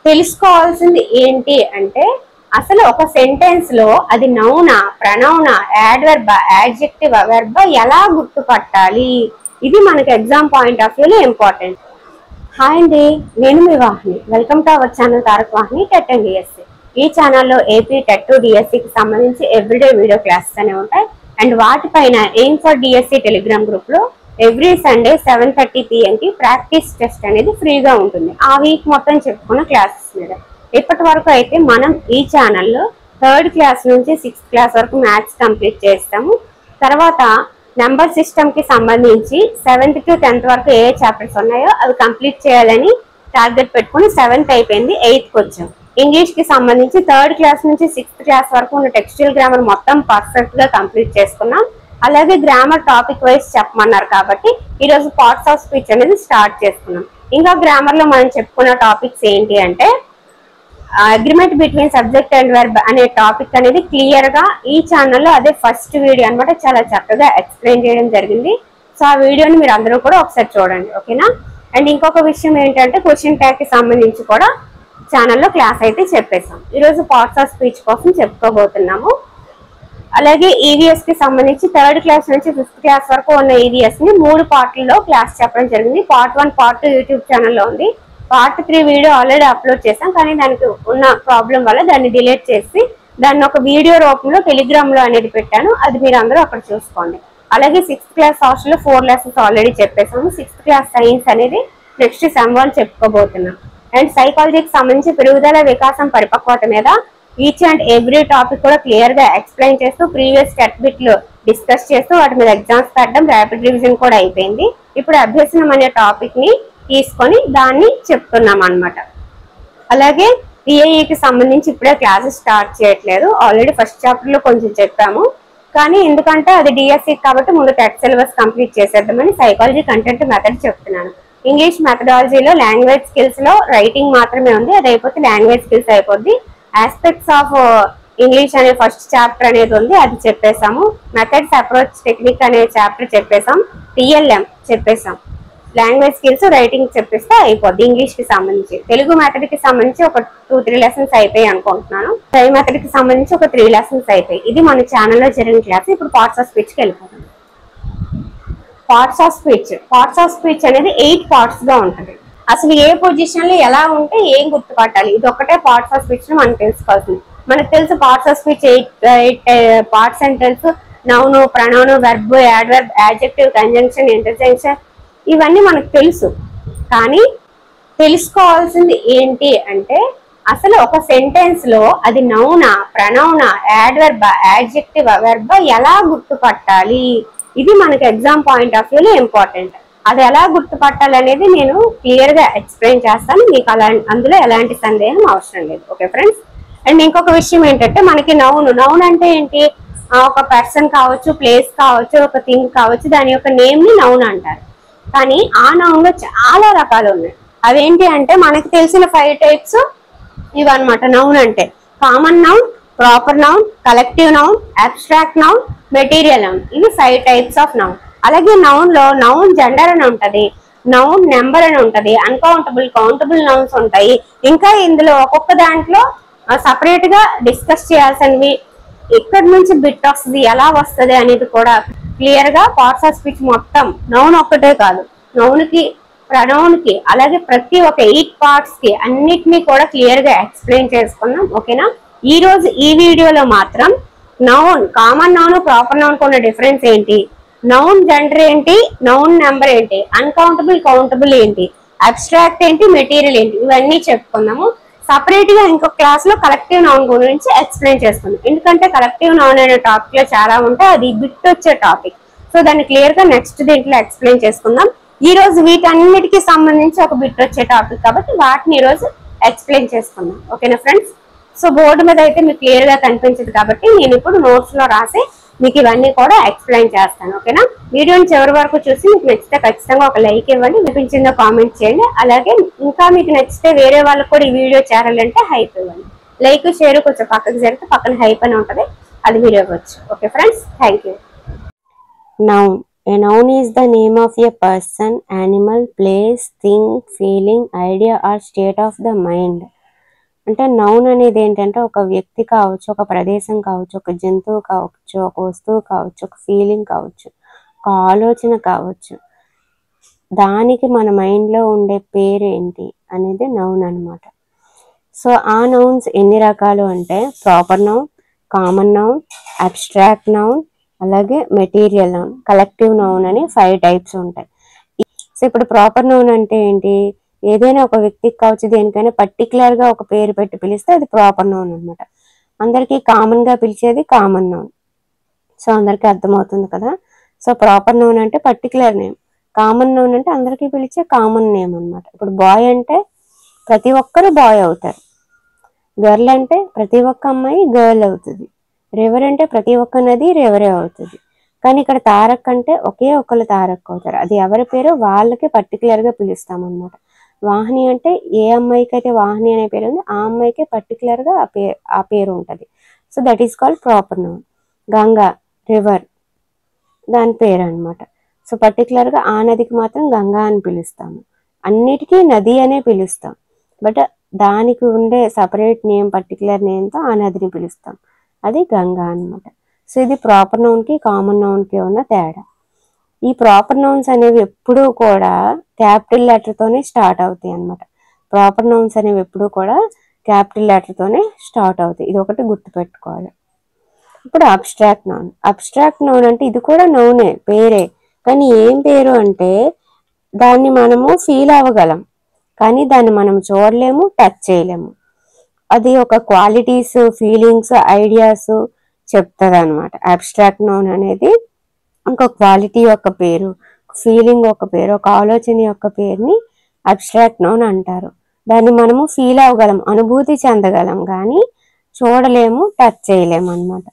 తెలుసుకోవాల్సింది ఏంటి అంటే అసలు ఒక సెంటెన్స్ లో అది నౌనా, ప్రనౌనా, యాడ్వర్బా, యాడ్జెక్టివ్, వెర్బా ఎలా గుర్తుపట్టాలి, ఇది మనకి ఎగ్జామ్ పాయింట్ ఆఫ్ వ్యూలో ఇంపార్టెంట్. హాయ్ అండి, నేను మీ Vahini. Welcome to our channel Tarak Vahini TET and DSC. ఈ ఛానల్లో ఏపీ టెట్ టు డిఎస్సికి సంబంధించి ఎవ్రీడే వీడియో క్లాసెస్ అనేవి ఉంటాయి. అండ్ వాటిపైన aim for DSC Telegram group లో ఎవ్రీ సండే 7:30 PM కి ప్రాక్టీస్ టెస్ట్ అనేది ఫ్రీగా ఉంటుంది. ఆ వీక్ మొత్తం చెప్పుకున్న క్లాసెస్ మీద ఇప్పటి వరకు అయితే మనం ఈ ఛానల్లో 3rd క్లాస్ నుంచి 6th క్లాస్ వరకు మ్యాథ్స్ కంప్లీట్ చేస్తాము. తర్వాత నెంబర్ సిస్టమ్ కి సంబంధించి 7th to 10th వరకు ఏ చాప్టర్స్ ఉన్నాయో అవి కంప్లీట్ చేయాలని టార్గెట్ పెట్టుకుని 7th అయిపోయింది, 8th వచ్చాం. ఇంగ్లీష్ కి సంబంధించి 3rd క్లాస్ నుంచి 6th క్లాస్ వరకు ఉన్న టెక్స్టైల్ గ్రామర్ మొత్తం పర్ఫెక్ట్ గా కంప్లీట్ చేసుకున్నాం. అలాగే గ్రామర్ టాపిక్ వైజ్ చెప్పమన్నారు కాబట్టి ఈరోజు పార్ట్స్ ఆఫ్ స్పీచ్ అనేది స్టార్ట్ చేసుకున్నాం. ఇంకా గ్రామర్ లో మనం చెప్పుకున్న టాపిక్స్ ఏంటి అంటే agreement between subject and verb అనే టాపిక్ అనేది క్లియర్ గా ఈ ఛానల్లో అదే ఫస్ట్ వీడియో అనమాట, చాలా చక్కగా ఎక్స్ప్లెయిన్ చేయడం జరిగింది. సో ఆ వీడియోని మీరు అందరూ కూడా ఒకసారి చూడండి, ఓకేనా. అండ్ ఇంకొక విషయం ఏంటంటే క్వశ్చన్ ట్యాగ్ కి సంబంధించి కూడా ఛానల్లో క్లాస్ అయితే చెప్పేసాం. ఈరోజు పార్ట్స్ ఆఫ్ స్పీచ్ కోసం చెప్పుకోబోతున్నాము. అలాగే ఈవీఎస్ కి సంబంధించి 3rd క్లాస్ నుంచి 5th క్లాస్ వరకు ఉన్న ఈవీఎస్ ని 3 పార్ట్లలో క్లాస్ చెప్పడం జరిగింది. పార్ట్ 1, పార్ట్ 2 యూట్యూబ్ ఛానల్లో ఉంది. పార్ట్ 3 వీడియో ఆల్రెడీ అప్లోడ్ చేసాం, కానీ దానికి ఉన్న ప్రాబ్లం వల్ల దాన్ని డిలీట్ చేసి దాన్ని ఒక వీడియో రూపంలో టెలిగ్రామ్ లో అనేది పెట్టాను. అది మీరు అందరూ అక్కడ చూసుకోండి. అలాగే 6th క్లాస్ హాస్టల్లో 4 లెసన్స్ ఆల్రెడీ చెప్పేసాము. 6th క్లాస్ సైన్స్ అనేది నెక్స్ట్ సెమ్ 1 చెప్పుకోబోతున్నాం. అండ్ సైకాలజీకి సంబంధించి పెరుగుదల, వికాసం, పరిపక్వత మీద ఈచ్ అండ్ ఎవ్రీ టాపిక్ కూడా క్లియర్ గా ఎక్స్ప్లెయిన్ చేస్తూ ప్రీవియస్ టెట్ బిట్లు డిస్కస్ చేస్తూ వాటి మీద ఎగ్జామ్స్ పెట్టడం, ర్యాపిడ్ రివిజన్ కూడా అయిపోయింది. ఇప్పుడు అభ్యసనం అనే టాపిక్ ని తీసుకొని దాన్ని చెప్తున్నాం అన్నమాట. అలాగే టిఐఈకి సంబంధించి ఇప్పుడే క్లాసెస్ స్టార్ట్ చేయట్లేదు. ఆల్రెడీ ఫస్ట్ చాప్టర్ లో కొంచెం చెప్పాము, కానీ ఎందుకంటే అది డిఎస్సి కాబట్టి ముందు టెట్ సిలబస్ కంప్లీట్ చేసేద్దామని సైకాలజీ కంటెంట్ మెథడ్ చెప్తున్నాను. ఇంగ్లీష్ మెథడాలజీలో లాంగ్వేజ్ స్కిల్స్ లో రైటింగ్ మాత్రమే ఉంది, అది అయిపోతే లాంగ్వేజ్ స్కిల్స్ అయిపోద్ది. ఆస్పెక్ట్స్ ఆఫ్ ఇంగ్లీష్ అనే ఫస్ట్ చాప్టర్ అనేది ఉంది, అది చెప్పేసాము. మెథడ్స్, అప్రోచ్, టెక్నిక్ అనే చాప్టర్ చెప్పేసాం. టిఎల్ఎం చెప్పేసాం. లాంగ్వేజ్ స్కిల్స్, రైటింగ్ చెప్పేస్తే అయిపోద్ది. ఇంగ్లీష్ కి సంబంధించి తెలుగు మెథడ్ కి సంబంధించి ఒక 2-3 లెసన్స్ అయిపోయి అనుకుంటున్నాను. ట్రై మెథడ్ కి సంబంధించి ఒక 3 లెసన్స్ అయిపోయి. ఇది మన ఛానల్లో జరిగిన క్లాస్. ఇప్పుడు పార్ట్స్ ఆఫ్ స్పీచ్ కి వెళ్ళిపోతాం. పార్ట్స్ ఆఫ్ స్పీచ్ అనేది 8 పార్ట్స్ గా ఉంటుంది. అసలు ఏ పొజిషన్ లో ఎలా ఉంటే ఏం గుర్తుపట్టాలి, ఇది ఒకటే పార్ట్స్ ఆఫ్ స్పీచ్ మనం తెలుసుకోవాల్సింది. మనకు తెలుసు పార్ట్స్ ఆఫ్ స్పీచ్ 8 పార్ట్స్ అని తెలుసు. Noun, pronoun, verb, adverb, adjective, conjunction, interjection, ఇవన్నీ మనకు తెలుసు. కానీ తెలుసుకోవాల్సింది ఏంటి అంటే అసలు ఒక సెంటెన్స్ లో అది నౌనా, ప్రనౌనా, యాడ్వర్బా, యాడ్జెక్టివ్, వెర్బా ఎలా గుర్తుపట్టాలి, ఇది మనకి ఎగ్జామ్ పాయింట్ ఆఫ్ వ్యూలో ఇంపార్టెంట్. అది ఎలా గుర్తుపట్టాలి అనేది నేను క్లియర్ గా ఎక్స్ప్లెయిన్ చేస్తాను, మీకు అందులో ఎలాంటి సందేహం అవసరం లేదు. Okay friends. అండ్ ఇంకొక విషయం ఏంటంటే మనకి నౌన్ అంటే ఏంటి, ఒక పర్సన్ కావచ్చు, ప్లేస్ కావచ్చు, ఒక థింగ్ కావచ్చు, దాని యొక్క నేమ్ ని నౌన్ అంటారు. కానీ ఆ నౌన్ లో చాలా రకాలు ఉన్నాయి. అవేంటి అంటే మనకి తెలిసిన 5 టైప్స్ ఇవన్నమాట. నౌన్ అంటే common noun, proper noun, collective noun, abstract noun, material noun, ఇవి 5 టైప్స్ ఆఫ్ నౌన్. అలాగే నౌన్ లో నౌన్ జెండర్ అని ఉంటది, నౌన్ నెంబర్ అని ఉంటది, అన్కౌంటబుల్, కౌంటబుల్ నౌన్స్ ఉంటాయి. ఇంకా ఇందులో ఒక్కొక్క దాంట్లో సపరేట్ గా డిస్కస్ చేయాల్సినవి, ఎక్కడి నుంచి బిట్ వస్తుంది, ఎలా వస్తుంది అనేది కూడా క్లియర్ గా పార్ట్స్ ఆఫ్ స్పీచ్ మొత్తం నౌన్ ఒక్కటే కాదు, నౌన్ కి, ప్రనౌన్ కి, అలాగే ప్రతి ఒక్క 8 పార్ట్స్ కి అన్నిటినీ కూడా క్లియర్ గా ఎక్స్ప్లెయిన్ చేసుకున్నాం, ఓకేనా. ఈ రోజు ఈ వీడియోలో మాత్రం noun, common noun, proper noun కొన్న డిఫరెన్స్ ఏంటి, నౌన్ జెండర్ ఏంటి, నౌన్ నెంబర్ ఏంటి, అన్కౌంటబుల్, కౌంటబుల్ ఏంటి, అబ్స్ట్రాక్ట్ ఏంటి, మెటీరియల్ ఏంటి, ఇవన్నీ చెప్పుకుందాము. సపరేట్ గా ఇంకొక క్లాస్ లో కలెక్టివ్ నౌన్ గురించి ఎక్స్ప్లెయిన్ చేసుకుందాం. ఎందుకంటే కలెక్టివ్ నౌన్ అనే టాపిక్ లో చాలా ఉంటాయి, అది బిట్ వచ్చే టాపిక్. సో దాన్ని క్లియర్ గా నెక్స్ట్ దీంట్లో ఎక్స్ప్లెయిన్ చేసుకుందాం. ఈ రోజు వీటన్నిటికీ సంబంధించి ఒక బిట్ వచ్చే టాపిక్ కాబట్టి వాటిని ఈ రోజు ఎక్స్ప్లెయిన్ చేసుకుందాం, ఓకేనా ఫ్రెండ్స్. సో బోర్డు మీద అయితే మీకు క్లియర్ గా కనిపించదు కాబట్టి నేను ఇప్పుడు నోట్స్ లో రాసి మీకు ఇవన్నీ కూడా ఎక్స్ప్లెయిన్ చేస్తాను, ఓకేనా. వీడియోని చివరి వరకు చూసి మీకు నచ్చితే ఖచ్చితంగా ఒక లైక్ ఇవ్వండి, వినిపించిందో కామెంట్ చేయండి. అలాగే ఇంకా మీకు నచ్చితే వేరే వాళ్ళకి కూడా ఈ వీడియో చేరాలంటే హైప్ ఇవ్వండి. లైక్, షేర్ కొంచెం పక్కకి జరిగితే పక్కన హైప్ అని ఉంటుంది, అది మీరు ఇవ్వచ్చు. Okay friends, thank you. Noun. A noun is the name of a person, animal, place, thing, feeling, idea or state of the mind. అంటే నౌన్ అనేది ఏంటంటే ఒక వ్యక్తి కావచ్చు, ఒక ప్రదేశం కావచ్చు, ఒక జంతువు కావచ్చు, ఒక వస్తువు కావచ్చు, ఒక ఫీలింగ్ కావచ్చు, ఒక ఆలోచన కావచ్చు, దానికి మన మైండ్లో ఉండే పేరు ఏంటి అనేది నౌన్ అనమాట. సో ఆ నౌన్స్ ఎన్ని రకాలు అంటే proper noun, common noun, abstract noun, అలాగే మెటీరియల్ నౌన్, కలెక్టివ్ నౌన్ అని 5 టైప్స్ ఉంటాయి. సో ఇప్పుడు ప్రాపర్ నౌన్ అంటే ఏంటి, ఏదైనా ఒక వ్యక్తికి కావచ్చు, దేనికైనా పర్టికులర్గా ఒక పేరు పెట్టి పిలిస్తే అది ప్రాపర్ నౌన్ అనమాట. అందరికీ కామన్గా పిలిచేది కామన్ నౌన్. సో అందరికీ అర్థమవుతుంది కదా. సో ప్రాపర్ నౌన్ అంటే పర్టికులర్ నేమ్, కామన్ నౌన్ అంటే అందరికీ పిలిచే కామన్ నేమ్ అనమాట. ఇప్పుడు బాయ్ అంటే ప్రతి ఒక్కరు బాయ్ అవుతారు, గర్ల్ అంటే ప్రతి ఒక్క అమ్మాయి గర్ల్ అవుతుంది, రివర్ అంటే ప్రతి ఒక్క నది రివరే అవుతుంది. కానీ ఇక్కడ తారక్ అంటే ఒకే ఒకళ్ళు తారక్ అవుతారు, అది ఎవరి పేరు వాళ్ళకి పర్టికులర్గా పిలుస్తాం అనమాట. వాహిని అంటే ఏ అమ్మాయికి అయితే వాహిని అనే పేరు ఉంది ఆ అమ్మాయికి పర్టికులర్గా ఆ పేరు ఉంటుంది. So that is called proper noun. Ganga river దాని పేరు అనమాట. సో పర్టికులర్గా ఆ నదికి మాత్రం గంగా అని పిలుస్తాము, అన్నిటికీ నది అనే పిలుస్తాం, బట్ దానికి ఉండే సపరేట్ నేమ్ పర్టికులర్ నేమ్తో ఆ నదిని పిలుస్తాం, అది గంగా అనమాట. సో ఇది ప్రాపర్ నౌన్కి కామన్ నౌన్కి ఉన్న తేడా. ఈ ప్రాపర్ నౌన్స్ అనేవి ఎప్పుడూ కూడా క్యాపిటల్ లెటర్తోనే స్టార్ట్ అవుతాయి అనమాట. ప్రాపర్ నౌన్స్ అనేవి ఎప్పుడూ కూడా క్యాపిటల్ లెటర్తోనే స్టార్ట్ అవుతాయి, ఇది ఒకటి గుర్తుపెట్టుకోవాలి. ఇప్పుడు అబ్స్ట్రాక్ట్ నౌన్. అబ్స్ట్రాక్ట్ నౌన్ అంటే ఇది కూడా నౌనే, పేరే, కానీ ఏం పేరు అంటే దాన్ని మనము ఫీల్ అవ్వగలం కానీ దాన్ని మనం చూడలేము, టచ్ చేయలేము. అది ఒక క్వాలిటీస్, ఫీలింగ్స్, ఐడియాస్ చెప్తుంది అనమాట. అబ్స్ట్రాక్ట్ నౌన్ అనేది ఒక క్వాలిటీ యొక్క పేరు, ఫీలింగ్ ఒక పేరు, ఒక ఆలోచన యొక్క పేరుని అబ్స్ట్రాక్ట్ నౌన్ అంటారు. దాన్ని మనము ఫీల్ అవ్వగలం, అనుభూతి చెందగలం కానీ చూడలేము, టచ్ చేయలేము అనమాట.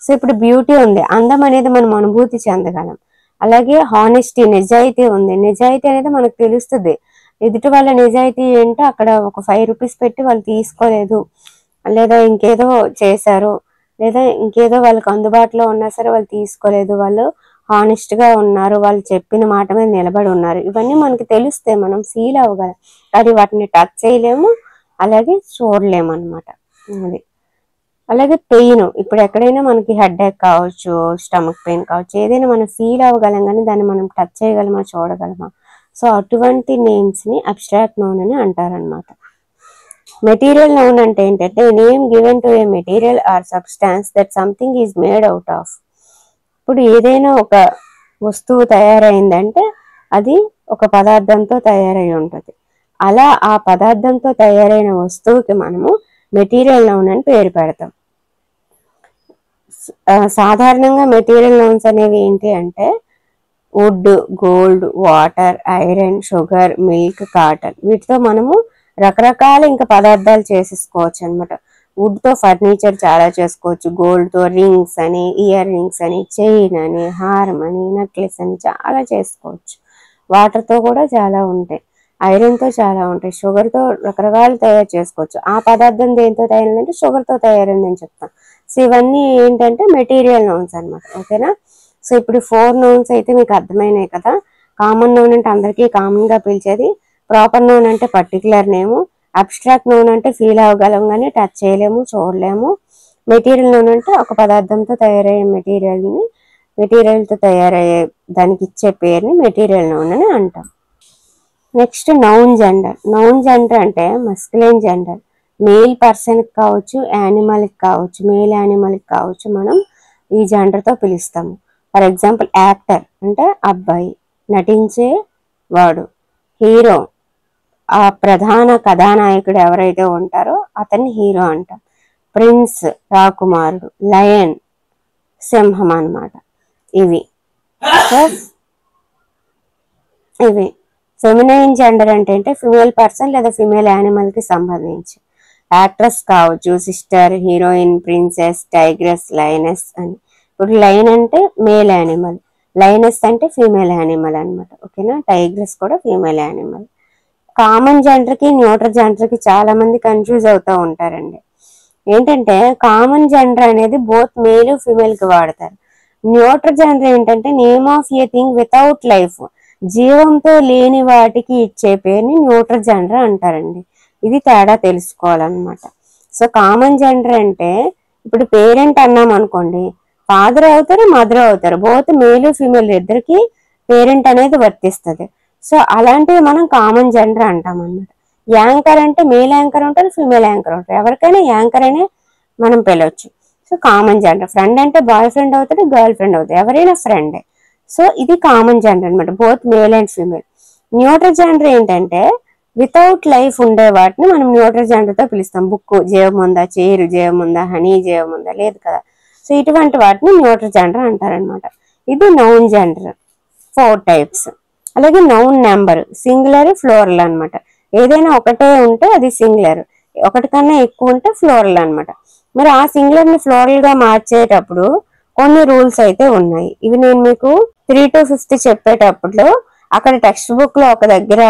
సో ఇప్పుడు బ్యూటీ ఉంది, అందం అనేది మనం అనుభూతి చెందగలం. అలాగే హానెస్టీ, నిజాయితీ ఉంది, నిజాయితీ అనేది మనకు తెలుస్తుంది, ఎదుటి వాళ్ళ నిజాయితీ ఏంటో అక్కడ ఒక 5 రూపీస్ పెట్టి వాళ్ళు తీసుకోలేదు, లేదా ఇంకేదో చేశారు, లేదా ఇంకేదో వాళ్ళకి అందుబాటులో ఉన్నా సరే వాళ్ళు తీసుకోలేదు, వాళ్ళు హానెస్ట్గా ఉన్నారు, వాళ్ళు చెప్పిన మాట మీద నిలబడి ఉన్నారు, ఇవన్నీ మనకి తెలిస్తే మనం ఫీల్ అవ్వగలం, అది వాటిని టచ్ చేయలేము, అలాగే చూడలేము అనమాట. అది అలాగే పెయిన్, ఇప్పుడు ఎక్కడైనా మనకి హెడేక్ కావచ్చు, స్టమక్ పెయిన్ కావచ్చు, ఏదైనా మనం ఫీల్ అవ్వగలం కానీ దాన్ని మనం టచ్ చేయగలమా, చూడగలమా. సో అటువంటి నేమ్స్ని అబ్స్ట్రాక్ట్ నౌన్ అని అంటారనమాట. మెటీరియల్ నౌన్ అంటే ఏంటంటే name given to A material or substance that something is made out of. ఇప్పుడు ఏదైనా ఒక వస్తువు తయారైందంటే అది ఒక పదార్థంతో తయారై ఉంటుంది, అలా ఆ పదార్థంతో తయారైన వస్తువుకి మనము మెటీరియల్ నౌన్ అని పేరు పెడతాం. సాధారణంగా మెటీరియల్ నౌన్స్ అనేవి ఏంటి అంటే wood, gold, water, iron, sugar, milk, cotton, వీటితో మనము రకరకాల ఇంకా పదార్థాలు చేసేసుకోవచ్చు అనమాట. వుడ్తో ఫర్నిచర్ చాలా చేసుకోవచ్చు, గోల్డ్తో రింగ్స్ అని, ఇయర్ రింగ్స్ అని, చైన్ అని, హారం అని, నెక్లెస్ అని చాలా చేసుకోవచ్చు. వాటర్తో కూడా చాలా ఉంటాయి, ఐరన్తో చాలా ఉంటాయి, షుగర్తో రకరకాలు తయారు చేసుకోవచ్చు. ఆ పదార్థం దేంతో తయారైందంటే షుగర్తో తయారైందని చెప్తాం. సో ఇవన్నీ ఏంటంటే మెటీరియల్ నౌన్స్ అనమాట. ఓకేనా. సో ఇప్పుడు 4 నౌన్స్ అయితే మీకు అర్థమైనాయి కదా. కామన్ నౌన్ అంటే అందరికీ కామన్గా పిలిచేది, ప్రాపర్ నౌన్ అంటే పర్టికులర్ నేము, అబ్స్ట్రాక్ట్ నౌన్ అంటే ఫీల్ అవ్వగలం కానీ టచ్ చేయలేము, చూడలేము, మెటీరియల్ నౌన్ అంటే ఒక పదార్థంతో తయారయ్యే మెటీరియల్తో తయారయ్యే దానికి ఇచ్చే పేరుని మెటీరియల్ నౌన్ అని అంటాం. Next noun gender. Noun gender అంటే మస్కులైన్ జెండర్, మేల్ పర్సన్కి కావచ్చు, యానిమల్కి కావచ్చు, మేల్ యానిమల్కి కావచ్చు, మనం ఈ జెండర్తో పిలుస్తాము. ఫర్ ఎగ్జాంపుల్ యాక్టర్ అంటే అబ్బాయి, నటించే వాడు, హీరో ఆ ప్రధాన కథానాయకుడు ఎవరైతే ఉంటారో అతన్ని హీరో అంటాం. ప్రిన్స్ రాకుమారుడు, లయన్ సింహం అన్నమాట. ఇవి ఫెమినైన్ జెండర్ అంటే ఫిమేల్ పర్సన్ లేదా ఫిమేల్ యానిమల్కి సంబంధించి. యాక్ట్రెస్ కావచ్చు, sister, heroine, princess, tigress, lioness అని. ఇప్పుడు లయన్ అంటే మేల్ యానిమల్, లయనెస్ అంటే ఫీమేల్ యానిమల్ అనమాట. ఓకేనా. టైగ్రెస్ కూడా ఫీమేల్ యానిమల్. కామన్ జెండర్కి న్యూట్రల్ జెండర్కి చాలా మంది కన్ఫ్యూజ్ అవుతూ ఉంటారండి. ఏంటంటే కామన్ జెండర్ అనేది బోత్ మేల్ ఫీమేల్కి వాడతారు. న్యూట్రల్ జెండర్ ఏంటంటే name of a thing without life, జీవంతో లేని వాటికి ఇచ్చే పేరుని న్యూట్రల్ జెండర్ అంటారండి. ఇది తేడా తెలుసుకోవాలన్నమాట. సో కామన్ జెండర్ అంటే ఇప్పుడు పేరెంట్ అన్నాం అనుకోండి, ఫాదర్ అవుతారు, మదర్ అవుతారు, బోత్ మేల్ ఫీమేల్ ఇద్దరికి పేరెంట్ అనేది వర్తిస్తుంది. సో అలాంటివి మనం కామన్ జెండర్ అంటాం అన్నమాట. యాంకర్ అంటే మేల్ యాంకర్ ఉంటారు, ఫీమేల్ యాంకర్ ఉంటారు, ఎవరికైనా యాంకర్ అనే మనం పిలవచ్చు. So common gender. ఫ్రెండ్ అంటే బాయ్ ఫ్రెండ్ అవుతాడు, గర్ల్ ఫ్రెండ్ అవుతాడు, ఎవరైనా ఫ్రెండే. సో ఇది కామన్ జెండర్ అనమాట, both male and female. Neutral gender ఏంటంటే వితౌట్ లైఫ్ ఉండే వాటిని మనం న్యూట్రల్ జెండర్ తో పిలుస్తాం. బుక్ జీవం ఉందా, చైర్ జీవం ఉందా, హనీ జీవం ఉందా, లేదు కదా. సో ఇటువంటి వాటిని న్యూట్రల్ జెండర్ అంటారనమాట. ఇది నౌన్ జెండర్, 4 టైప్స్. అలాగే నౌన్ నెంబర్, సింగులర్, ఫ్లోరల్ అనమాట. ఏదైనా ఒకటే ఉంటే అది సింగులర్, ఒకటి కన్నా ఎక్కువ ఉంటే ఫ్లోరల్ అనమాట. మరి ఆ సింగులర్ ని ఫ్లోరల్ గా మార్చేటప్పుడు కొన్ని రూల్స్ అయితే ఉన్నాయి. ఇవి నేను మీకు 3 to 5 చెప్పేటప్పుడు అక్కడ టెక్స్ట్ బుక్ లో ఒక దగ్గర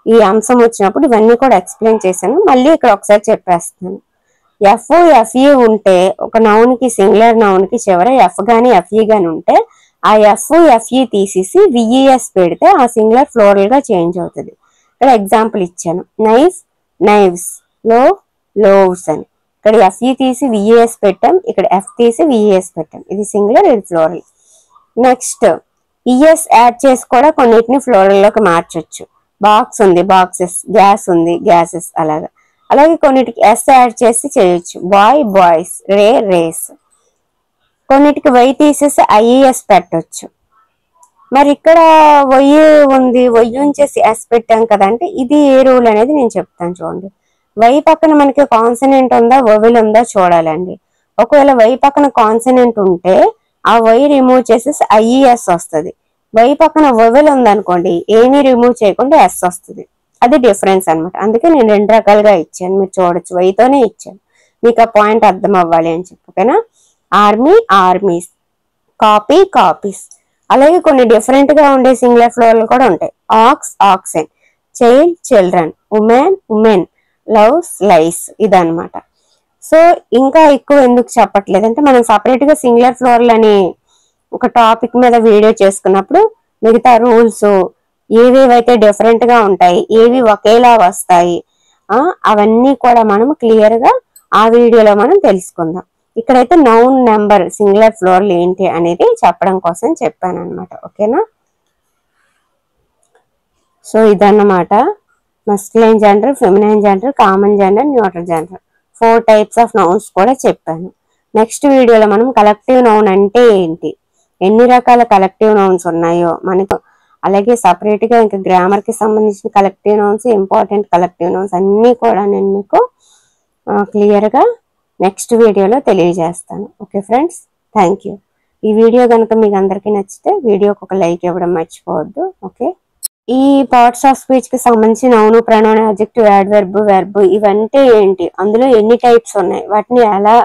ఈ అంశం వచ్చినప్పుడు ఇవన్నీ కూడా ఎక్స్ప్లెయిన్ చేశాను. మళ్ళీ ఇక్కడ ఒకసారి చెప్పేస్తాను. ఎఫ్, ఎఫ్ఈ ఉంటే ఒక నౌన్ కి, సింగులర్ నౌన్ కి చివర ఎఫ్ గాని ఎఫ్ఈ గాని ఉంటే ఆ ఎఫ్ ఎఫ్ఈ తీసేసి విఈఎస్ పెడితే ఆ సింగులర్ ఫ్లోరల్ గా చేంజ్ అవుతుంది. ఇక్కడ ఎగ్జాంపుల్ ఇచ్చాను, నైఫ్, నైవ్స్, లో, లోవ్స్ అని. ఇక్కడ ఎఫ్ఈ తీసి విఈఎస్ పెట్టాం, ఇక్కడ ఎఫ్ తీసి విఈఎస్ పెట్టాం. ఇది సింగులర్, ఇది ఫ్లోరల్. నెక్స్ట్ ఈఎస్ యాడ్ చేసి కూడా కొన్నిటిని ఫ్లోరల్ లోకి మార్చొచ్చు. బాక్స్ ఉంది, బాక్సెస్, గ్యాస్ ఉంది, గ్యాసెస్, అలాగా. అలాగే కొన్నిటికి ఎస్ యాడ్ చేసి చేయొచ్చు, బాయ్, బాయ్స్, రే, రేస్. కొన్నిటికి వై తీసేసి ఐఈఎస్ పెట్టొచ్చు. మరి ఇక్కడ వయ్యి ఉంది, వయ్యి ఉంచేసి ఎస్ పెట్టాం కదా, అంటే ఇది ఏ రూల్ అనేది నేను చెప్తాను చూడండి. వై పక్కన మనకి కాన్సనెంట్ ఉందా, వొవెల్ ఉందా చూడాలండి. ఒకవేళ వై పక్కన కాన్సనెంట్ ఉంటే ఆ వై రిమూవ్ చేసేసి ఐఈఎస్ వస్తుంది. వై పక్కన వొవెల్ ఉందనుకోండి, ఏమీ రిమూవ్ చేయకుండా ఎస్ వస్తుంది. అది డిఫరెన్స్ అనమాట. అందుకే నేను 2 రకాలుగా ఇచ్చాను, మీరు చూడొచ్చు. వైతోనే ఇచ్చాను, మీకు ఆ పాయింట్ అర్థం అవ్వాలి అని చెప్పి. ఓకేనా. Army, armies, copy, copies. అలాగే కొన్ని డిఫరెంట్ గా ఉండే సింగులర్ ఫ్లోరల్ కూడా ఉంటాయి. Ox, oxen, child, children, woman, women, louse, lice, ఇదనమాట. సో ఇంకా ఎక్కువ ఎందుకు చెప్పట్లేదు అంటే మనం సపరేట్ గా సింగులర్ ఫ్లోరల్ అని ఒక టాపిక్ మీద వీడియో చేసుకున్నప్పుడు మిగతా రూల్స్ ఏవేవైతే డిఫరెంట్ గా ఉంటాయి, ఏవి ఒకేలా వస్తాయి, అవన్నీ కూడా మనం క్లియర్ గా ఆ వీడియోలో మనం తెలుసుకుందాం. ఇక్కడైతే నౌన్ నెంబర్, సింగులర్ ఫ్లోరల్ ఏంటి అనేది చెప్పడం కోసం చెప్పాను అనమాట. ఓకేనా. సో ఇదన్నమాట masculine gender, feminine gender, common gender, neutral gender, 4 types of nouns కూడా చెప్పాను. నెక్స్ట్ వీడియోలో మనం కలెక్టివ్ నౌన్ అంటే ఏంటి, ఎన్ని రకాల కలెక్టివ్ నౌన్స్ ఉన్నాయో మనకు, అలాగే సపరేట్ గా ఇంకా గ్రామర్ కి సంబంధించిన collective nouns, important collective nouns అన్ని కూడా నేను మీకు క్లియర్ గా నెక్స్ట్ వీడియోలో తెలియజేస్తాను. Okay friends, thank you. ఈ వీడియో కనుక మీకు అందరికీ నచ్చితే వీడియోకి ఒక లైక్ ఇవ్వడం మర్చిపోవద్దు. ఓకే. ఈ పార్ట్స్ ఆఫ్ స్పీచ్ కి సంబంధించి noun, pronoun, adjective, adverb, verb ఇవంటే ఏంటి, అందులో ఎన్ని టైప్స్ ఉన్నాయి, వాటిని ఎలా,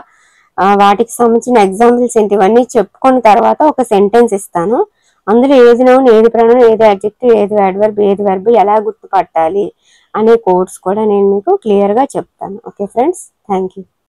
వాటికి సంబంధించిన ఎగ్జాంపుల్స్ ఏంటి, ఇవన్నీ చెప్పుకున్న తర్వాత ఒక సెంటెన్స్ ఇస్తాను. అందులో ఏది నౌన్, ఏది ప్రొనౌన్, ఏది అడ్జెక్టివ్, ఏది యాడ్వర్బ్, ఏది వెర్బ్ ఎలా గుర్తుపట్టాలి అనే కోడ్స్ కూడా నేను మీకు క్లియర్ గా చెప్తాను. Okay friends, thank you.